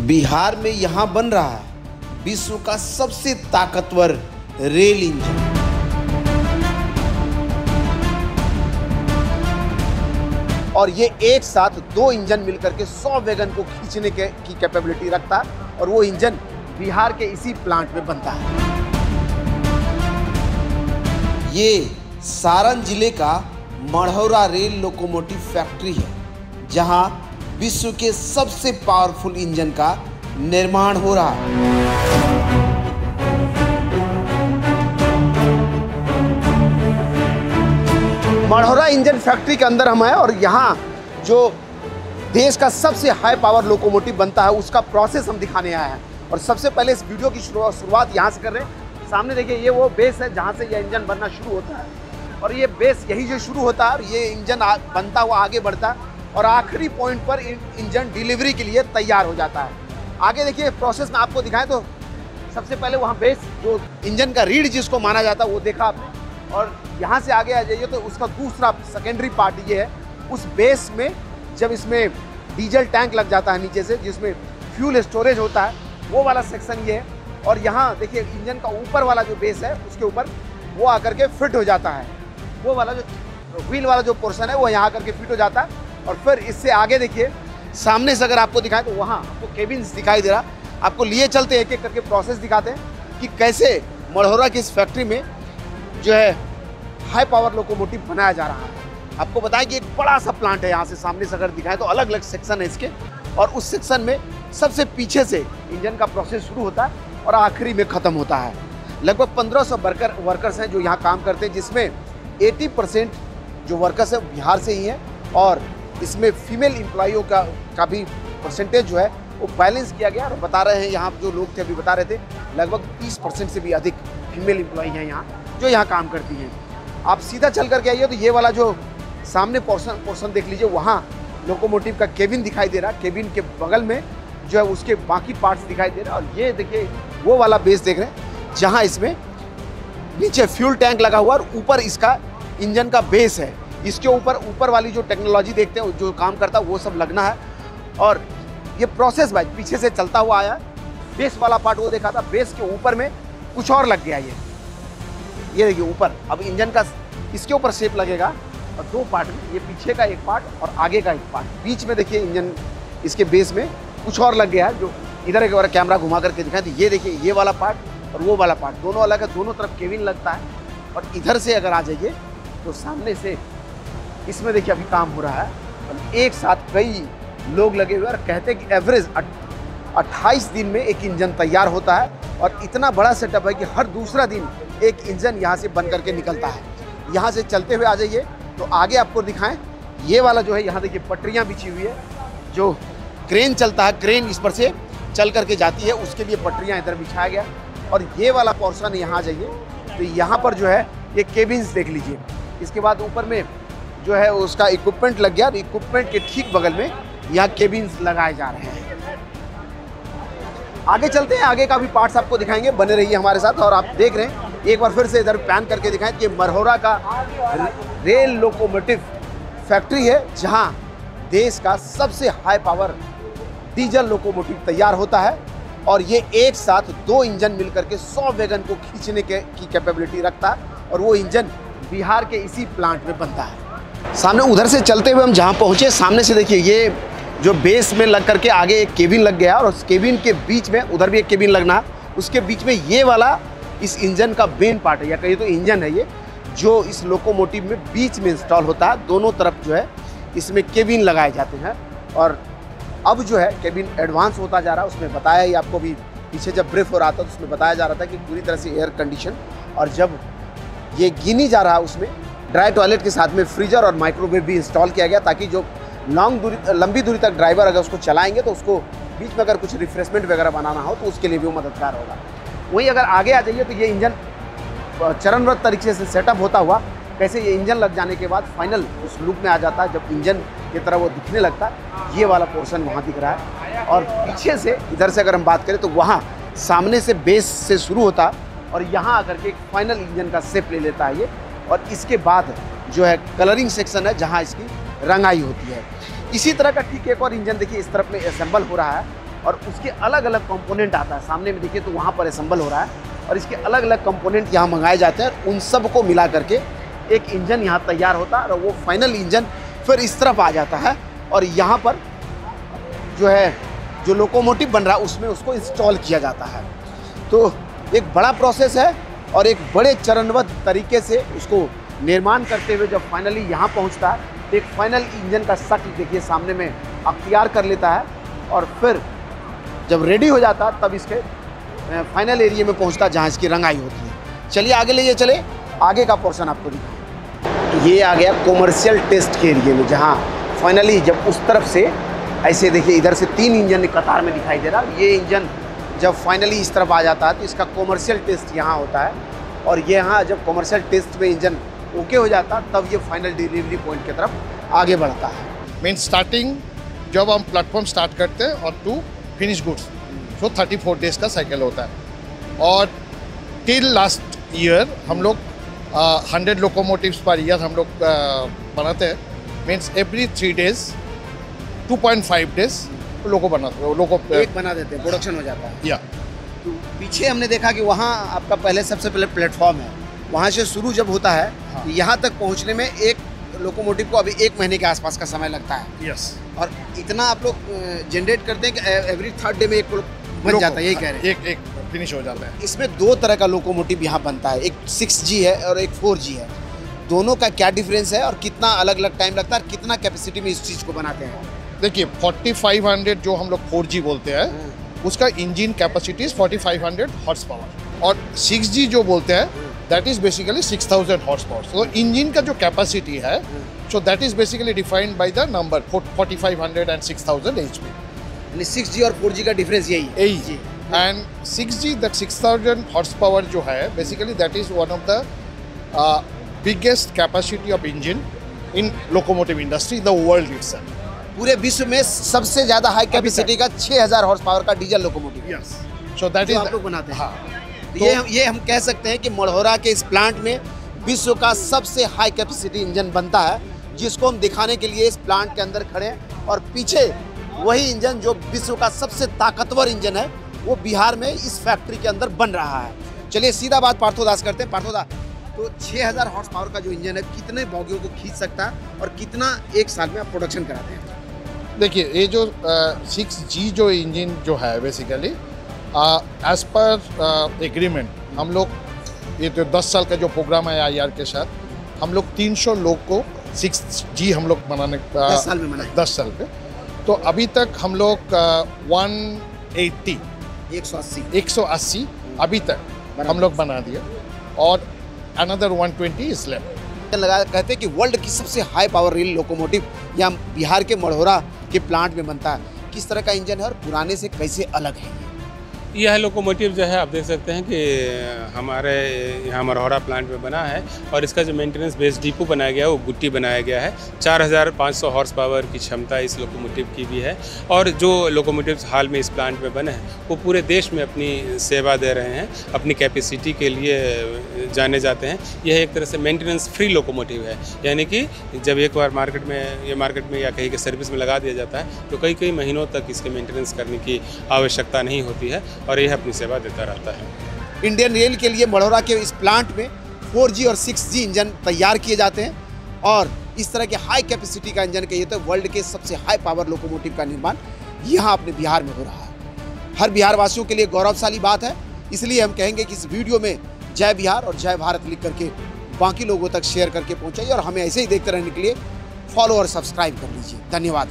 बिहार में यहाँ बन रहा है विश्व का सबसे ताकतवर रेल इंजन। और ये एक साथ दो इंजन मिलकर के 100 वैगन को खींचने की कैपेबिलिटी रखता है और वो इंजन बिहार के इसी प्लांट में बनता है। ये सारण जिले का मढ़ौरा रेल लोकोमोटिव फैक्ट्री है, जहां विश्व के सबसे पावरफुल इंजन का निर्माण हो रहा है। मढ़ौरा इंजन फैक्ट्री के अंदर हम हैं और यहाँ जो देश का सबसे हाई पावर लोकोमोटिव बनता है उसका प्रोसेस हम दिखाने आए हैं। और सबसे पहले इस वीडियो की शुरुआत यहाँ से कर रहे हैं। सामने देखिए, ये वो बेस है जहाँ से ये इंजन बनना शुरू होता है और ये बेस यही जो शुरू होता है और ये इंजन बनता हुआ आगे बढ़ता है और आखिरी पॉइंट पर इंजन डिलीवरी के लिए तैयार हो जाता है। आगे देखिए प्रोसेस में आपको दिखाएं तो सबसे पहले वहाँ बेस जो इंजन का रीढ़ जिसको माना जाता है वो देखा आपने, और यहाँ से आगे आ जाइए तो उसका दूसरा सेकेंडरी पार्ट ये है। उस बेस में जब इसमें डीजल टैंक लग जाता है नीचे से, जिसमें फ्यूल स्टोरेज होता है, वो वाला सेक्शन ये है। और यहाँ देखिए इंजन का ऊपर वाला जो बेस है उसके ऊपर वो आकर के फिट हो जाता है। वो वाला जो व्हील वाला जो पोर्शन है वो यहाँ आकर के फिट हो जाता है। और फिर इससे आगे देखिए सामने से अगर आपको दिखाएं तो वहाँ आपको केबिन्स दिखाई दे रहा। आपको लिए चलते एक एक करके प्रोसेस दिखाते हैं कि कैसे मढ़ौरा की इस फैक्ट्री में जो है हाई पावर लोकोमोटिव बनाया जा रहा है। आपको बताएं कि एक बड़ा सा प्लांट है। यहाँ से सामने से अगर दिखाएं तो अलग अलग सेक्शन है इसके, और उस सेक्शन में सबसे पीछे से इंजन का प्रोसेस शुरू होता है और आखिरी में ख़त्म होता है। लगभग 1500 वर्कर्स हैं जो यहाँ काम करते हैं, जिसमें 80% जो वर्कर्स है बिहार से ही हैं। और इसमें फीमेल एम्प्लॉइयों का भी परसेंटेज जो है वो बैलेंस किया गया। और बता रहे हैं यहाँ जो लोग थे अभी बता रहे थे लगभग 30% से भी अधिक फीमेल एम्प्लॉई हैं यहाँ जो यहाँ काम करती हैं। आप सीधा चल करके आइए तो ये वाला जो सामने पोर्शन देख लीजिए, वहाँ लोकोमोटिव का केबिन दिखाई दे रहा है। केबिन के बगल में जो है उसके बाकी पार्ट्स दिखाई दे रहा है। और ये देखिए वो वाला बेस देख रहे हैं जहाँ इसमें नीचे फ्यूल टैंक लगा हुआ और ऊपर इसका इंजन का बेस है। इसके ऊपर वाली जो टेक्नोलॉजी देखते हैं जो काम करता है वो सब लगना है। और ये प्रोसेस भाई पीछे से चलता हुआ आया। बेस वाला पार्ट वो देखा था, बेस के ऊपर में कुछ और लग गया। ये देखिए ऊपर अब इंजन का इसके ऊपर शेप लगेगा और दो पार्ट में, ये पीछे का एक पार्ट और आगे का एक पार्ट। बीच में देखिए इंजन इसके बेस में कुछ और लग गया है जो इधर एक बार कैमरा घुमा करके दिखाएं तो ये देखिए ये वाला पार्ट और वो वाला पार्ट दोनों अलग है। दोनों तरफ केबिन लगता है। और इधर से अगर आ जाइए तो सामने से इसमें देखिए अभी काम हो रहा है और एक साथ कई लोग लगे हुए और कहते हैं कि एवरेज 28 दिन में एक इंजन तैयार होता है। और इतना बड़ा सेटअप है कि हर दूसरा दिन एक इंजन यहाँ से बन करके निकलता है। यहाँ से चलते हुए आ जाइए तो आगे आपको दिखाएं, ये वाला जो है यहाँ देखिए पटरियाँ बिछी हुई है, जो क्रेन चलता है, क्रेन इस पर से चल करके जाती है, उसके लिए पटरियाँ इधर बिछाया गया। और ये वाला पोर्शन यहाँ आ जाइए तो यहाँ पर जो है ये केबिन्स देख लीजिए। इसके बाद ऊपर में जो है उसका इक्विपमेंट लग गया। इक्विपमेंट के ठीक बगल में यहाँ केबिन्स लगाए जा रहे हैं। आगे चलते हैं, आगे का भी पार्ट्स आपको दिखाएंगे, बने रहिए हमारे साथ। और आप देख रहे हैं एक बार फिर से इधर पैन करके दिखाएं कि मढ़ौरा का रेल लोकोमोटिव फैक्ट्री है, जहां देश का सबसे हाई पावर डीजल लोकोमोटिव तैयार होता है। और ये एक साथ दो इंजन मिलकर के 100 वैगन को खींचने की कैपेबिलिटी रखता है और वो इंजन बिहार के इसी प्लांट में बनता है। सामने उधर से चलते हुए हम जहाँ पहुँचे, सामने से देखिए ये जो बेस में लग करके आगे एक केबिन लग गया और उस केबिन के बीच में उधर भी एक केबिन लगना है। उसके बीच में ये वाला इस इंजन का मेन पार्ट है, या कहिए तो इंजन है ये, जो इस लोकोमोटिव में बीच में इंस्टॉल होता है। दोनों तरफ जो है इसमें केबिन लगाए जाते हैं। और अब जो है केबिन एडवांस होता जा रहा है। उसमें बताया ही आपको भी पीछे जब ब्रीफ हो रहा था तो उसमें बताया जा रहा था कि पूरी तरह से एयर कंडीशन। और जब ये गिनी जा रहा है उसमें ड्राई टॉयलेट के साथ में फ्रीजर और माइक्रोवेव भी इंस्टॉल किया गया, ताकि जो लंबी दूरी तक ड्राइवर अगर उसको चलाएंगे तो उसको बीच में अगर कुछ रिफ्रेशमेंट वगैरह बनाना हो तो उसके लिए भी वो मददगार होगा। वहीं अगर आगे आ जाइए तो ये इंजन चरणबद्ध तरीके से सेटअप होता हुआ कैसे ये इंजन लग जाने के बाद फाइनल उस लुक में आ जाता है, जब इंजन की तरह वो दिखने लगता है। ये वाला पोर्शन वहाँ दिख रहा है। और पीछे से इधर से अगर हम बात करें तो वहाँ सामने से बेस से शुरू होता और यहाँ आकर के एक फाइनल इंजन का शेप ले लेता है ये। और इसके बाद जो है कलरिंग सेक्शन है जहाँ इसकी रंगाई होती है। इसी तरह का ठीक एक और इंजन देखिए इस तरफ में असेंबल हो रहा है और उसके अलग अलग कंपोनेंट आता है। सामने में देखिए तो वहाँ पर असेंबल हो रहा है और इसके अलग अलग कंपोनेंट यहाँ मंगाए जाते हैं। उन सब को मिला करके एक इंजन यहाँ तैयार होता है और वो फाइनल इंजन फिर इस तरफ आ जाता है और यहाँ पर जो है जो लोकोमोटिव बन रहा है उसमें उसको इंस्टॉल किया जाता है। तो एक बड़ा प्रोसेस है और एक बड़े चरणबद्ध तरीके से उसको निर्माण करते हुए जब फाइनली यहाँ पहुँचता है तो एक फाइनल इंजन का शक्ल देखिए सामने में अख्तियार कर लेता है और फिर जब रेडी हो जाता है तब इसके फाइनल एरिया में पहुँचता है जहाँ इसकी रंगाई होती है। चलिए आगे ले चले, आगे का पोर्शन आपको दिखाऊँ। ये आ गया कॉमर्शियल टेस्ट के एरिया में, जहाँ फाइनली जब उस तरफ से ऐसे देखिए इधर से 3 इंजन कतार में दिखाई दे रहा है। ये इंजन जब फाइनली इस तरफ आ जाता है तो इसका कॉमर्शियल टेस्ट यहाँ होता है और ये यहाँ जब कॉमर्शियल टेस्ट में इंजन ओके हो जाता है तब ये फाइनल डिलीवरी पॉइंट की तरफ आगे बढ़ता है। मेन स्टार्टिंग जब हम प्लेटफॉर्म स्टार्ट करते हैं और टू फिनिश गुड्स, तो 34 डेज का साइकिल होता है। और टिल लास्ट ईयर हम लोग 100 लोकोमोटिव्स पर ईयर हम लोग बनाते हैं। मीन्स एवरी 3 डेज 2.5 डेज लोको बना देते हैं, प्रोडक्शन हो जाता है। या तो पीछे हमने देखा कि वहाँ आपका पहले सबसे पहले प्लेटफॉर्म है, वहाँ से शुरू जब होता है हाँ। यहाँ तक पहुँचने में एक लोकोमोटिव को अभी 1 महीने के आसपास का समय लगता है। यस। और इतना आप लोग जनरेट करते हैं कि एवरी 3rd डे में एक बन जाता है, यही कह रहे हैं। एक फिनिश हो जाता है। इसमें 2 तरह का लोकोमोटिव यहाँ बनता है, एक 6G है और एक 4G है। दोनों का क्या डिफरेंस है और कितना अलग अलग टाइम लगता है, कितना कैपेसिटी में इस चीज़ को बनाते हैं? देखिए 4500 जो हम लोग 4G बोलते हैं उसका इंजन कैपेसिटी 4500 हॉर्स पावर और 6G जो बोलते हैं that is basically 6000 horse power. तो इंजन का जो कैपेसिटी है so that is basically defined by the number 4500 and 6000 HP। यानी 6G और 4G का डिफरेंस यही है। And 6G that 6000 horse power जो है basically that is one of the biggest capacity of engine in locomotive industry the world itself. पूरे विश्व में सबसे ज्यादा हाई कैपेसिटी का 6000 हॉर्स पावर का diesel locomotive. Yes. So that is आप लोग बनाते हैं। हाँ। ये हम कह सकते हैं कि मढ़ौरा के इस प्लांट में विश्व का सबसे हाई कैपेसिटी इंजन बनता है, जिसको हम दिखाने के लिए इस प्लांट के अंदर खड़े हैं। और पीछे वही इंजन जो विश्व का सबसे ताकतवर इंजन है वो बिहार में इस फैक्ट्री के अंदर बन रहा है। चलिए सीधा बात पार्थोदास करते हैं। पार्थोदा, तो 6000 हॉर्स पावर का जो इंजन है कितने बोगियों को खींच सकता है और कितना एक साल में आप प्रोडक्शन कराते हैं? देखिए ये जो 6G जो इंजन जो है बेसिकली एज पर एग्रीमेंट हम लोग ये जो 10 साल का जो प्रोग्राम है IR के साथ हम लोग 300 लोग को 6G हम लोग बनाने 10 साल में बनाए 10 साल पे। तो अभी तक हम लोग 180 अभी तक हम लोग बना दिया और अनदर 120 इज लेफ्ट। लगा कहते हैं कि वर्ल्ड की सबसे हाई पावर रेल लोकोमोटिव यहाँ बिहार के मढ़ौरा के प्लांट में बनता है। किस तरह का इंजन है और पुराने से कैसे अलग है? यह लोकोमोटिव जो है आप देख सकते हैं कि हमारे यहाँ मढ़ौरा प्लांट में बना है और इसका जो मेंटेनेंस बेस डिपो बनाया गया है वो गुट्टी बनाया गया है। 4500 हॉर्स पावर की क्षमता इस लोकोमोटिव की भी है और जो लोकोमोटिव्स हाल में इस प्लांट में बने हैं वो पूरे देश में अपनी सेवा दे रहे हैं, अपनी कैपेसिटी के लिए जाने जाते हैं। यह एक तरह से मेंटेनेंस फ्री लोकोमोटिव है, यानी कि जब एक बार मार्केट में या कहीं के सर्विस में लगा दिया जाता है तो कई महीनों तक इसके मेंटेनेंस करने की आवश्यकता नहीं होती है और यह अपनी सेवा देता रहता है। इंडियन रेल के लिए मढ़ौरा के इस प्लांट में 4G और 6G इंजन तैयार किए जाते हैं और इस तरह के हाई कैपेसिटी का इंजन कहिए तो वर्ल्ड के सबसे हाई पावर लोकोमोटिव का निर्माण यहाँ अपने बिहार में हो रहा है। हर बिहार वासियों के लिए गौरवशाली बात है, इसलिए हम कहेंगे कि इस वीडियो में जय बिहार और जय भारत लिख करके बाकी लोगों तक शेयर करके पहुँचाइए और हमें ऐसे ही देखते रहने के लिए फॉलो और सब्सक्राइब कर लीजिए। धन्यवाद।